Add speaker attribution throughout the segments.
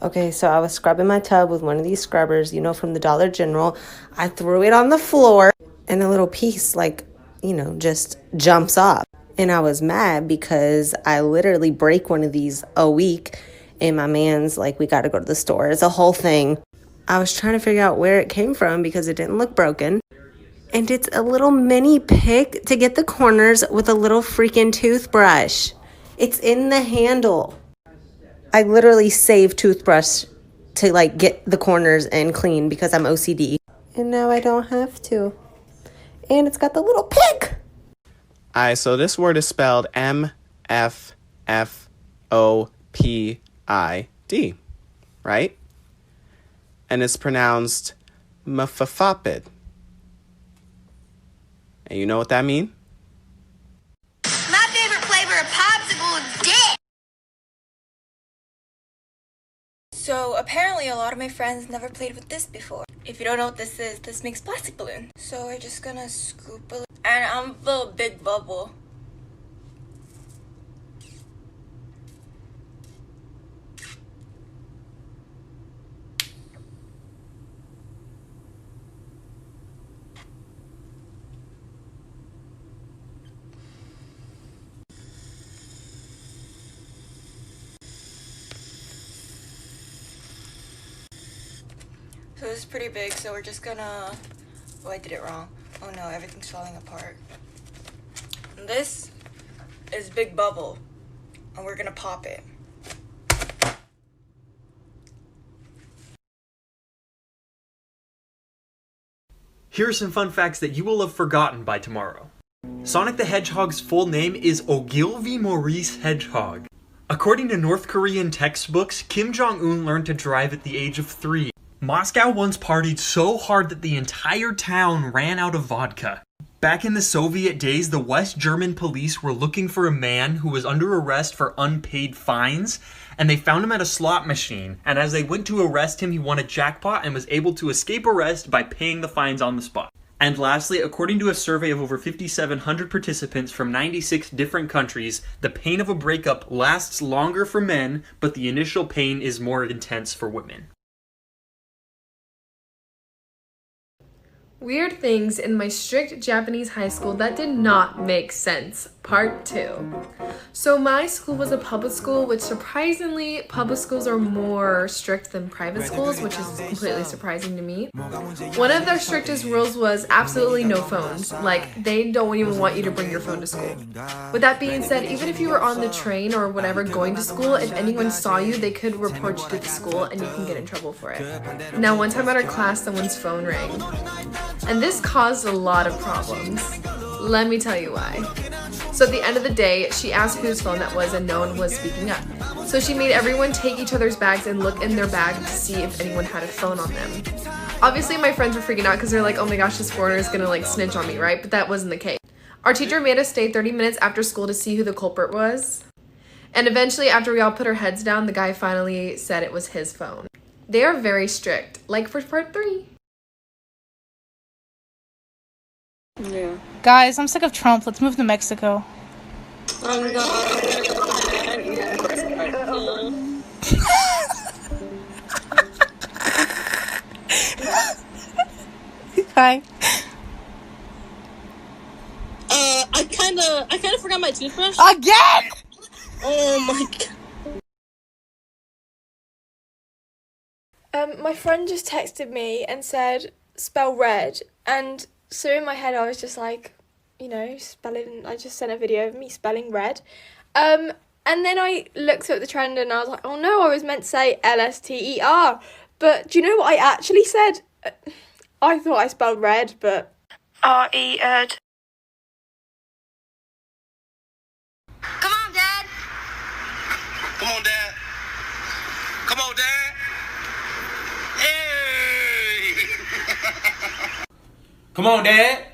Speaker 1: Okay, so I was scrubbing my tub with one of these scrubbers, from the Dollar General. I threw it on the floor and a little piece, just jumps off. And I was mad because I literally break one of these a week. And my man's like, we got to go to the store. It's a whole thing. I was trying to figure out where it came from because it didn't look broken. And it's a little mini pick to get the corners with a little freaking toothbrush. It's in the handle. I literally save toothbrush to get the corners and clean because I'm OCD. And now I don't have to. And it's got the little pick.
Speaker 2: Alright, so this word is spelled M-F-F-O-P-I-D, right? And it's pronounced mfafopid. And you know what that means?
Speaker 3: My favorite flavor of popsicle is dick. So apparently a lot of my friends never played with this before. If you don't know what this makes plastic balloon. So we're just gonna scoop a little, and I'm a little big bubble. So this is pretty big, so we're just gonna... Oh, I did it wrong. Oh no, everything's falling apart. And this is Big Bubble, and we're gonna pop it.
Speaker 4: Here are some fun facts that you will have forgotten by tomorrow. Sonic the Hedgehog's full name is Ogilvy Maurice Hedgehog. According to North Korean textbooks, Kim Jong-un learned to drive at the age of 3. Moscow once partied so hard that the entire town ran out of vodka. Back in the Soviet days, the West German police were looking for a man who was under arrest for unpaid fines, and they found him at a slot machine. And as they went to arrest him, he won a jackpot and was able to escape arrest by paying the fines on the spot. And lastly, according to a survey of over 5,700 participants from 96 different countries, the pain of a breakup lasts longer for men, but the initial pain is more intense for women.
Speaker 5: Weird things in my strict Japanese high school that did not make sense. Part 2. So my school was a public school, which surprisingly, public schools are more strict than private schools, which is completely surprising to me. One of their strictest rules was absolutely no phones. Like, they don't even want you to bring your phone to school. With that being said, even if you were on the train or whatever going to school, if anyone saw you, they could report you to the school and you can get in trouble for it. Now, one time at our class, someone's phone rang. And this caused a lot of problems. Let me tell you why. So at the end of the day, she asked whose phone that was and no one was speaking up. So she made everyone take each other's bags and look in their bag to see if anyone had a phone on them. Obviously my friends were freaking out because they're like, oh my gosh, this foreigner is gonna snitch on me, right? But that wasn't the case. Our teacher made us stay 30 minutes after school to see who the culprit was. And eventually, after we all put our heads down, the guy finally said it was his phone. They are very strict, like for part 3.
Speaker 6: Yeah. Guys, I'm sick of Trump. Let's move to Mexico. Hi.
Speaker 7: I kinda forgot my toothbrush.
Speaker 6: Again!
Speaker 7: Oh my god.
Speaker 8: My friend just texted me and said, spell red, and so in my head I was just like, spelling, I just sent a video of me spelling red. And then I looked at the trend and I was like, oh no, I was meant to say LSTER. But do you know what I actually said? I thought I spelled red, but R-E-ed.
Speaker 3: Come on, Dad.
Speaker 9: Come on, Dad. Come on, Dad. Hey!
Speaker 10: Come on, Dad.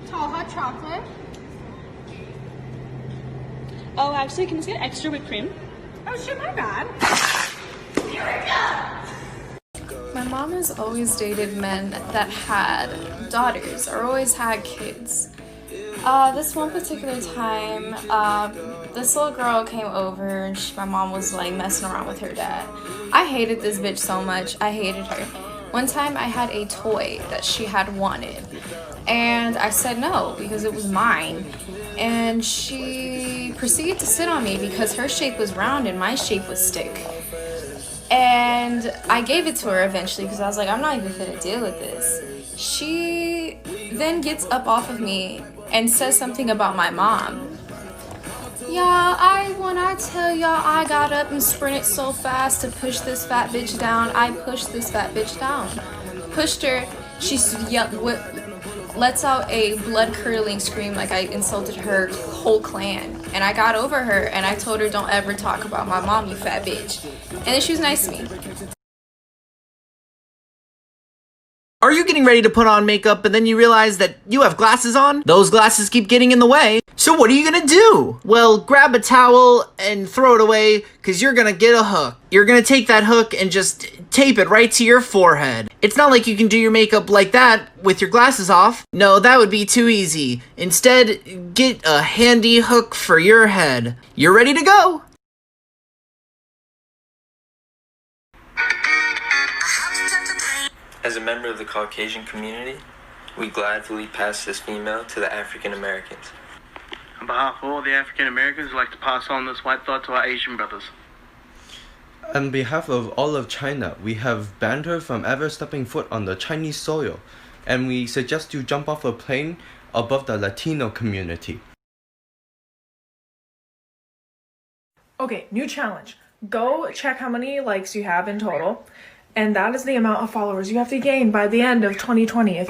Speaker 8: Tall hot chocolate.
Speaker 7: Oh, actually, can you get extra whipped cream?
Speaker 8: Oh shit, my bad.
Speaker 5: My mom has always dated men that had daughters or always had kids.
Speaker 10: This one particular time, this little girl came over and my mom was like messing around with her dad. I hated this bitch so much. I hated her. One time I had a toy that she had wanted and I said no because it was mine. And she proceeded to sit on me because her shape was round and my shape was stick. And I gave it to her eventually because I was like, I'm not even gonna deal with this. She then gets up off of me and says something about my mom. Y'all, when I tell y'all I got up and sprinted so fast to push this fat bitch down, I pushed this fat bitch down. Pushed her, she lets out a blood-curdling scream like I insulted her whole clan. And I got over her and I told her, don't ever talk about my mom, you fat bitch. And then she was nice to me.
Speaker 11: Are you getting ready to put on makeup and then you realize that you have glasses on? Those glasses keep getting in the way. So what are you gonna do? Well, grab a towel and throw it away because you're gonna get a hook. You're gonna take that hook and just tape it right to your forehead. It's not like you can do your makeup like that with your glasses off. No, that would be too easy. Instead, get a handy hook for your head. You're ready to go.
Speaker 12: As a member of the Caucasian community, we gladly pass this female to the African Americans.
Speaker 13: On behalf of all the African Americans, I'd like to pass on this white thought to our Asian brothers.
Speaker 14: On behalf of all of China, we have banned her from ever stepping foot on the Chinese soil, and we suggest you jump off a plane above the Latino community.
Speaker 15: Okay, new challenge. Go check how many likes you have in total, and that is the amount of followers you have to gain by the end of 2020.